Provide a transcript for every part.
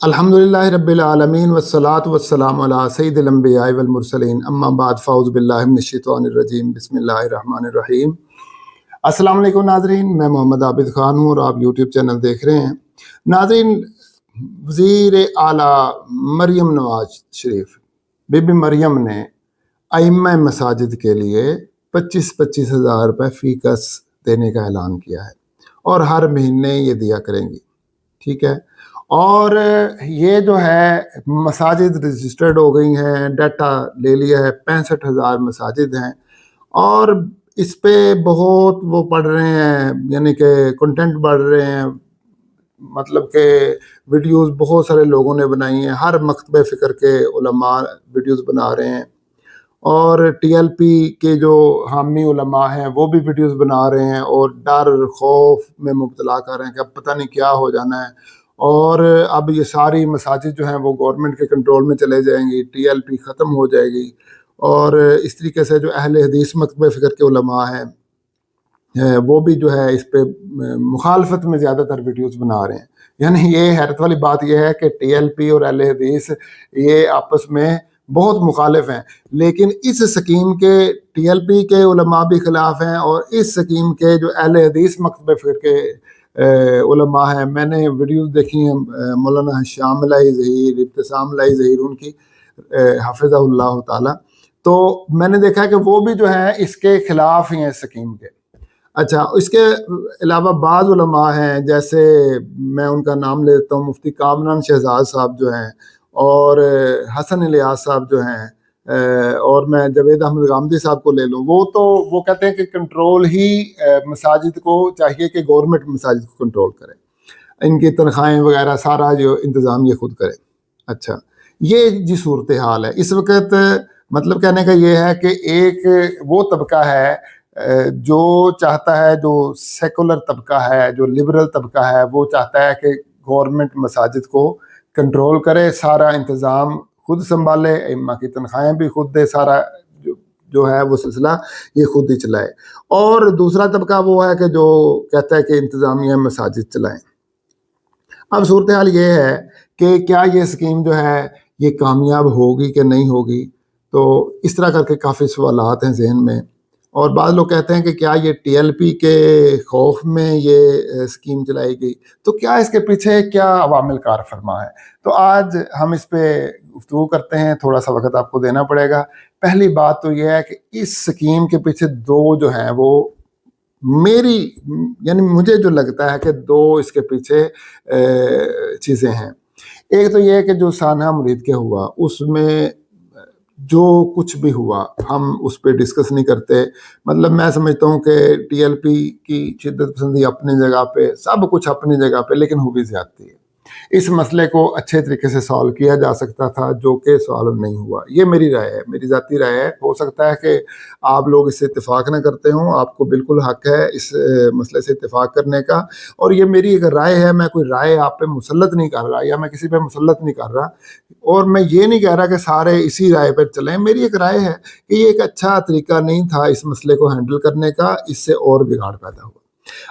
الحمدللہ رب العالمین والصلاة والسلام علی سید الانبیاء والمرسلین اما بعد فاعوذ باللہ من الشیطان الرجیم بسم اللہ الرحمن الرحیم۔ السلام علیکم ناظرین، میں محمد عابد خان ہوں اور آپ یوٹیوب چینل دیکھ رہے ہیں۔ ناظرین، وزیر اعلیٰ مریم نواز شریف بی بی مریم نے ائمہ مساجد کے لیے 25,000 روپے فی کس دینے کا اعلان کیا ہے اور ہر مہینے یہ دیا کریں گی، ٹھیک ہے۔ اور یہ جو ہے مساجد رجسٹرڈ ہو گئی ہیں، ڈیٹا لے لیا ہے، 65,000 مساجد ہیں اور اس پہ بہت وہ پڑھ رہے ہیں، یعنی کہ کنٹینٹ بڑھ رہے ہیں، مطلب کہ ویڈیوز بہت سارے لوگوں نے بنائی ہیں، ہر مکتبہ فکر کے علماء ویڈیوز بنا رہے ہیں اور ٹی ایل پی کے جو حامی علماء ہیں وہ بھی ویڈیوز بنا رہے ہیں اور ڈر خوف میں مبتلا کر رہے ہیں کہ اب پتہ نہیں کیا ہو جانا ہے، اور اب یہ ساری مساجد جو ہیں وہ گورنمنٹ کے کنٹرول میں چلے جائیں گی، ٹی ایل پی ختم ہو جائے گی۔ اور اس طریقے سے جو اہل حدیث مکتبہ فکر کے علماء ہیں وہ بھی جو ہے اس پہ مخالفت میں زیادہ تر ویڈیوز بنا رہے ہیں۔ یعنی یہ حیرت والی بات یہ ہے کہ ٹی ایل پی اور اہل حدیث یہ آپس میں بہت مخالف ہیں، لیکن اس سکیم کے ٹی ایل پی کے علماء بھی خلاف ہیں اور اس سکیم کے جو اہل حدیث مکتبہ فکر کے علماء ہیں، میں نے ویڈیوز دیکھی ہیں مولانا شام الہی ظہیر، ابتسام الہی ظہیر ان کی حفظہ اللہ تعالی، تو میں نے دیکھا کہ وہ بھی جو ہے اس کے خلاف ہی ہیں سکیم کے۔ اچھا، اس کے علاوہ بعض علماء ہیں، جیسے میں ان کا نام لیتا ہوں، مفتی کامران شہزاد صاحب جو ہیں اور حسن الیاس صاحب جو ہیں، اور میں جاوید احمد غامدی صاحب کو لے لوں، وہ کہتے ہیں کہ کنٹرول ہی مساجد کو چاہیے کہ گورنمنٹ مساجد کو کنٹرول کرے، ان کی تنخواہیں وغیرہ سارا جو انتظام یہ خود کرے۔ اچھا، یہ جی صورتحال ہے اس وقت۔ مطلب کہنے کا یہ ہے کہ ایک وہ طبقہ ہے جو چاہتا ہے، جو سیکولر طبقہ ہے، جو لبرل طبقہ ہے، وہ چاہتا ہے کہ گورنمنٹ مساجد کو کنٹرول کرے، سارا انتظام خود سنبھالے، ائمہ کی تنخواہیں بھی خود دے، سارا جو ہے وہ سلسلہ یہ خود ہی چلائے۔ اور دوسرا طبقہ وہ ہے کہ جو کہتا ہے کہ انتظامیہ مساجد چلائیں۔ اب صورتحال یہ ہے کہ کیا یہ سکیم جو ہے یہ کامیاب ہوگی کہ نہیں ہوگی، تو اس طرح کر کے کافی سوالات ہیں ذہن میں، اور بعض لوگ کہتے ہیں کہ کیا یہ ٹی ایل پی کے خوف میں یہ سکیم چلائی گئی، تو کیا اس کے پیچھے کیا عوامل کار فرما ہے۔ تو آج ہم اس پہ گفتگو کرتے ہیں، تھوڑا سا وقت آپ کو دینا پڑے گا۔ پہلی بات تو یہ ہے کہ اس سکیم کے پیچھے دو جو ہیں وہ یعنی مجھے جو لگتا ہے کہ دو اس کے پیچھے چیزیں ہیں۔ ایک تو یہ ہے کہ جو سانحہ مرید کے ہوا، اس میں جو کچھ بھی ہوا ہم اس پہ ڈسکس نہیں کرتے۔ مطلب میں سمجھتا ہوں کہ ٹی ایل پی کی شدت پسندی اپنی جگہ پہ، سب کچھ اپنی جگہ پہ، لیکن ہوئی زیادتی ہے۔ اس مسئلے کو اچھے طریقے سے سالو کیا جا سکتا تھا، جو کہ سالو نہیں ہوا۔ یہ میری رائے ہے، میری ذاتی رائے ہے۔ ہو سکتا ہے کہ آپ لوگ اس سے اتفاق نہ کرتے ہوں، آپ کو بالکل حق ہے اس مسئلے سے اتفاق کرنے کا، اور یہ میری ایک رائے ہے۔ میں کوئی رائے آپ پہ مسلط نہیں کر رہا، یا میں کسی پہ مسلط نہیں کر رہا، اور میں یہ نہیں کہہ رہا کہ سارے اسی رائے پر چلیں۔ میری ایک رائے ہے کہ یہ ایک اچھا طریقہ نہیں تھا اس مسئلے کو ہینڈل کرنے کا، اس سے اور بگاڑ پیدا ہوا۔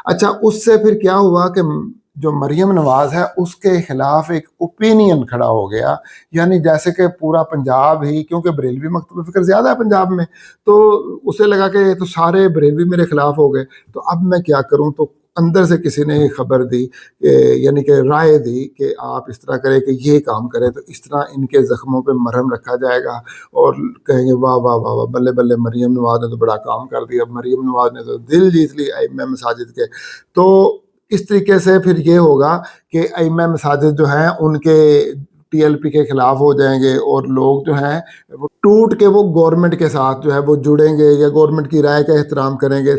اچھا، اس سے پھر کیا ہوا کہ جو مریم نواز ہے اس کے خلاف ایک اوپینین کھڑا ہو گیا، یعنی جیسے کہ پورا پنجاب ہی، کیونکہ بریلوی مکتبہ فکر زیادہ ہے پنجاب میں، تو اسے لگا کہ تو سارے بریلوی میرے خلاف ہو گئے، تو اب میں کیا کروں۔ تو اندر سے کسی نے خبر دی، یعنی کہ رائے دی کہ آپ اس طرح کریں کہ یہ کام کریں، تو اس طرح ان کے زخموں پہ مرہم رکھا جائے گا اور کہیں گے واہ واہ واہ واہ، بلے بلے، مریم نواز نے تو بڑا کام کر دیا، مریم نواز نے تو دل جیت لی ائمہ مساجد کے۔ تو اس طریقے سے پھر یہ ہوگا کہ ائمہ مساجد جو ہیں ان کے ٹی ایل پی کے خلاف ہو جائیں گے، اور لوگ جو ہیں وہ ٹوٹ کے وہ گورنمنٹ کے ساتھ جو ہے وہ جڑیں گے، یا گورنمنٹ کی رائے کا احترام کریں گے۔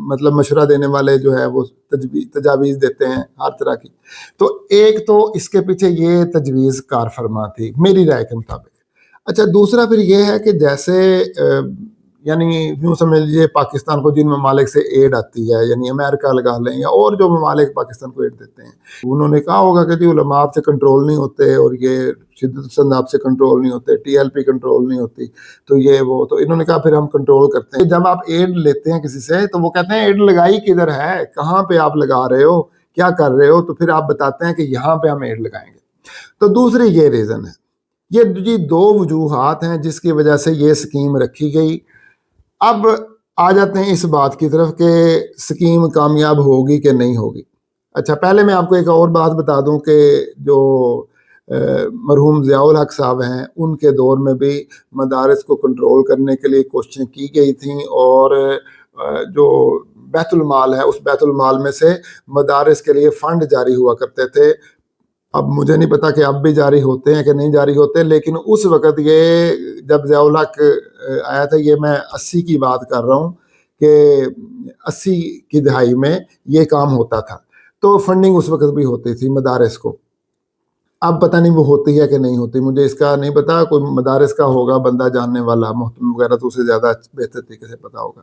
مطلب مشورہ دینے والے جو ہے وہ تجاویز دیتے ہیں ہر طرح کی۔ تو ایک تو اس کے پیچھے یہ تجویز کار فرما تھی میری رائے کے مطابق۔ اچھا، دوسرا پھر یہ ہے کہ جیسے یعنی یوں سمجھ لیجیے پاکستان کو جن ممالک سے ایڈ آتی ہے، یعنی امریکہ لگا لیں یا اور جو ممالک پاکستان کو ایڈ دیتے ہیں، انہوں نے کہا ہوگا کہ علماء آپ سے کنٹرول نہیں ہوتے، اور یہ شدت پسند آپ سے کنٹرول نہیں ہوتے، ٹی ایل پی کنٹرول نہیں ہوتی، تو یہ وہ، تو انہوں نے کہا پھر ہم کنٹرول کرتے ہیں۔ جب آپ ایڈ لیتے ہیں کسی سے تو وہ کہتے ہیں ایڈ لگائی کدھر ہے، کہاں پہ آپ لگا رہے ہو، کیا کر رہے ہو, تو پھر آپ بتاتے ہیں کہ یہاں پہ ہم ایڈ لگائیں گے. تو دوسری یہ ریزن ہے. یہ جی 2 وجوہات ہیں جس کی وجہ سے یہ اسکیم رکھی گئی. اب آ جاتے ہیں اس بات کی طرف کہ اسکیم کامیاب ہوگی کہ نہیں ہوگی. اچھا, پہلے میں آپ کو ایک اور بات بتا دوں کہ جو مرحوم ضیاء الحق صاحب ہیں, ان کے دور میں بھی مدارس کو کنٹرول کرنے کے لیے کوششیں کی گئی تھیں, اور جو بیت المال ہے اس بیت المال میں سے مدارس کے لیے فنڈ جاری ہوا کرتے تھے. اب مجھے نہیں پتا کہ اب بھی جاری ہوتے ہیں کہ نہیں جاری ہوتے, لیکن اس وقت یہ جب ضیاء الحق آیا تھا, یہ میں 80 کی بات کر رہا ہوں کہ 80 کی دہائی میں یہ کام ہوتا تھا, تو فنڈنگ اس وقت بھی ہوتی تھی مدارس کو. اب پتہ نہیں وہ ہوتی ہے کہ نہیں ہوتی, مجھے اس کا نہیں پتا. کوئی مدارس کا ہوگا بندہ جاننے والا محترم وغیرہ, تو اسے زیادہ بہتر طریقے سے پتا ہوگا.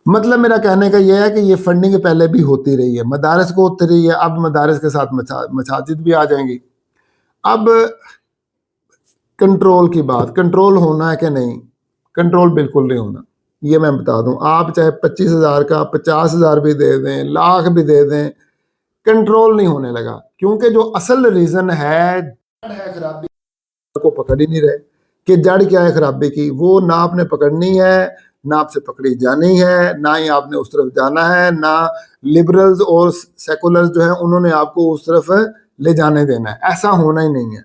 مطلب میرا کہنے کا یہ ہے کہ یہ فنڈنگ پہلے بھی ہوتی رہی ہے, مدارس کو ہوتی رہی ہے, اب مدارس کے ساتھ مساجد بھی آ جائیں گی. اب کنٹرول کی بات, کنٹرول ہونا ہے کہ نہیں؟ کنٹرول بالکل نہیں ہونا, یہ میں بتا دوں. آپ چاہے 25,000 کا 50,000 بھی دے دیں, لاکھ بھی دے دیں, کنٹرول نہیں ہونے لگا. کیونکہ جو اصل ریزن ہے خرابی کو پکڑ ہی نہیں رہے کہ جڑ کیا ہے خرابی کی. وہ نہ آپ نے پکڑنی ہے, نہ آپ سے پکڑی جانی ہے, نہ ہی آپ نے اس طرف جانا ہے, نہ لبرلز اور سیکولرز جو ہیں انہوں نے آپ کو اس طرف لے جانے دینا ہے. ایسا ہونا ہی نہیں ہے.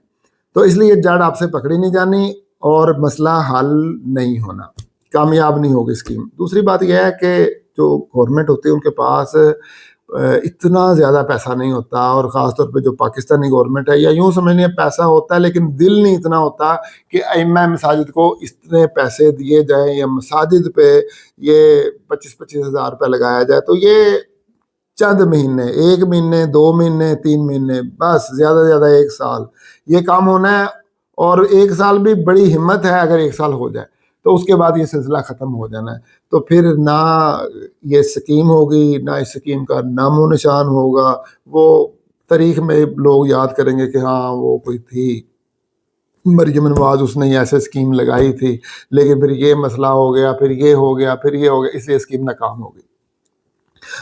تو اس لیے جڑ آپ سے پکڑی نہیں جانی اور مسئلہ حل نہیں ہونا, کامیاب نہیں ہوگی اسکیم. دوسری بات یہ ہے کہ جو گورنمنٹ ہوتی ہے ان کے پاس اتنا زیادہ پیسہ نہیں ہوتا, اور خاص طور پہ جو پاکستانی گورنمنٹ ہے, یا یوں سمجھنی پیسہ ہوتا ہے لیکن دل نہیں اتنا ہوتا کہ ائمہ مساجد کو اتنے پیسے دیے جائیں یا مساجد پہ یہ 25,000 روپے لگایا جائے. تو یہ چند مہینے, 1 مہینے 2 مہینے 3 مہینے, بس زیادہ سے زیادہ 1 سال یہ کام ہونا ہے. اور 1 سال بھی بڑی ہمت ہے اگر 1 سال ہو جائے, تو اس کے بعد یہ سلسلہ ختم ہو جانا ہے. تو پھر نہ یہ سکیم ہوگی, نہ اس سکیم کا نام و نشان ہوگا. وہ تاریخ میں لوگ یاد کریں گے کہ ہاں وہ کوئی تھی مریم نواز, اس نے ایسے اسکیم لگائی تھی, لیکن پھر یہ مسئلہ ہو گیا, پھر یہ ہو گیا, پھر یہ ہو گیا, اس لیے اسکیم ناکام ہو گئی.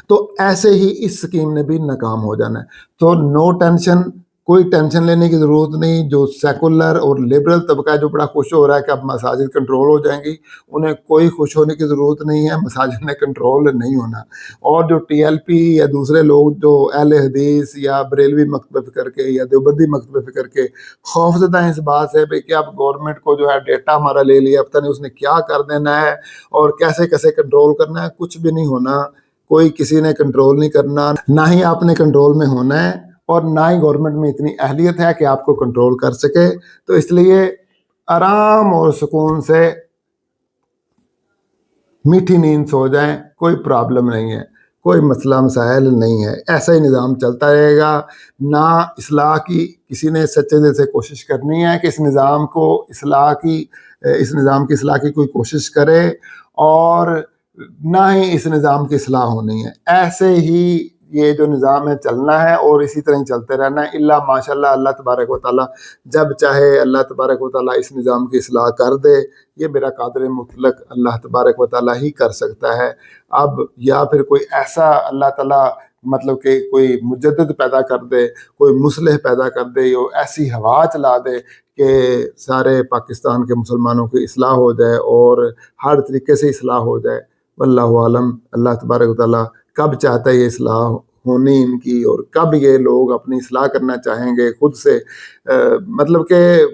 تو ایسے ہی اس سکیم نے بھی ناکام ہو جانا ہے. تو نو ٹینشن, کوئی ٹینشن لینے کی ضرورت نہیں. جو سیکولر اور لبرل طبقہ ہے جو بڑا خوش ہو رہا ہے کہ اب مساجد کنٹرول ہو جائیں گی, انہیں کوئی خوش ہونے کی ضرورت نہیں ہے, مساجد میں کنٹرول نہیں ہونا. اور جو ٹی ایل پی یا دوسرے لوگ جو اہل حدیث یا بریلوی مکتب فکر کے یا دیوبندی مکتب فکر کے خوف زدہ ہیں اس بات سے کہ اب گورنمنٹ کو جو ہے ڈیٹا ہمارا لے لیا, پتہ نہیں اس نے کیا کر دینا ہے اور کیسے کیسے کنٹرول کرنا ہے. کچھ بھی نہیں ہونا, کوئی کسی نے کنٹرول نہیں کرنا, نہ ہی آپ نے کنٹرول میں ہونا ہے, اور نہ ہی گورنمنٹ میں اتنی اہلیت ہے کہ آپ کو کنٹرول کر سکے. تو اس لیے آرام اور سکون سے میٹھی نیند سو جائیں, کوئی پرابلم نہیں ہے, کوئی مسئلہ مسائل نہیں ہے. ایسا ہی نظام چلتا رہے گا. نہ اصلاح کی کسی نے سچے دل سے کوشش کرنی ہے کہ اس نظام کی اصلاح کی کوئی کوشش کرے, اور نہ ہی اس نظام کی اصلاح ہونی ہے. ایسے ہی یہ جو نظام ہے چلنا ہے اور اسی طرح ہی چلتے رہنا ہے. الا ماشاءاللہ اللہ تبارک و تعالیٰ جب چاہے اللہ تبارک و تعالیٰ اس نظام کی اصلاح کر دے. یہ میرا قادر مطلق اللہ تبارک و تعالیٰ ہی کر سکتا ہے. اب یا پھر کوئی ایسا اللہ تعالیٰ مطلب کہ کوئی مجدد پیدا کر دے, کوئی مصلح پیدا کر دے, یا ایسی ہوا چلا دے کہ سارے پاکستان کے مسلمانوں کی اصلاح ہو جائے اور ہر طریقے سے اصلاح ہو جائے. واللہ عالم. اللہ تبارک و تعالیٰ کب چاہتا ہے یہ اصلاح ہونی ان کی, اور کب یہ لوگ اپنی اصلاح کرنا چاہیں گے خود سے. مطلب کہ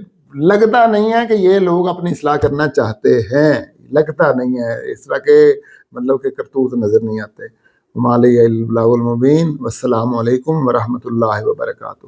لگتا نہیں ہے کہ یہ لوگ اپنی اصلاح کرنا چاہتے ہیں, لگتا نہیں ہے. اس طرح کے مطلب کہ کرتوت نظر نہیں آتے. مالی البلاغ المبین. والسلام علیکم ورحمۃ اللہ وبرکاتہ.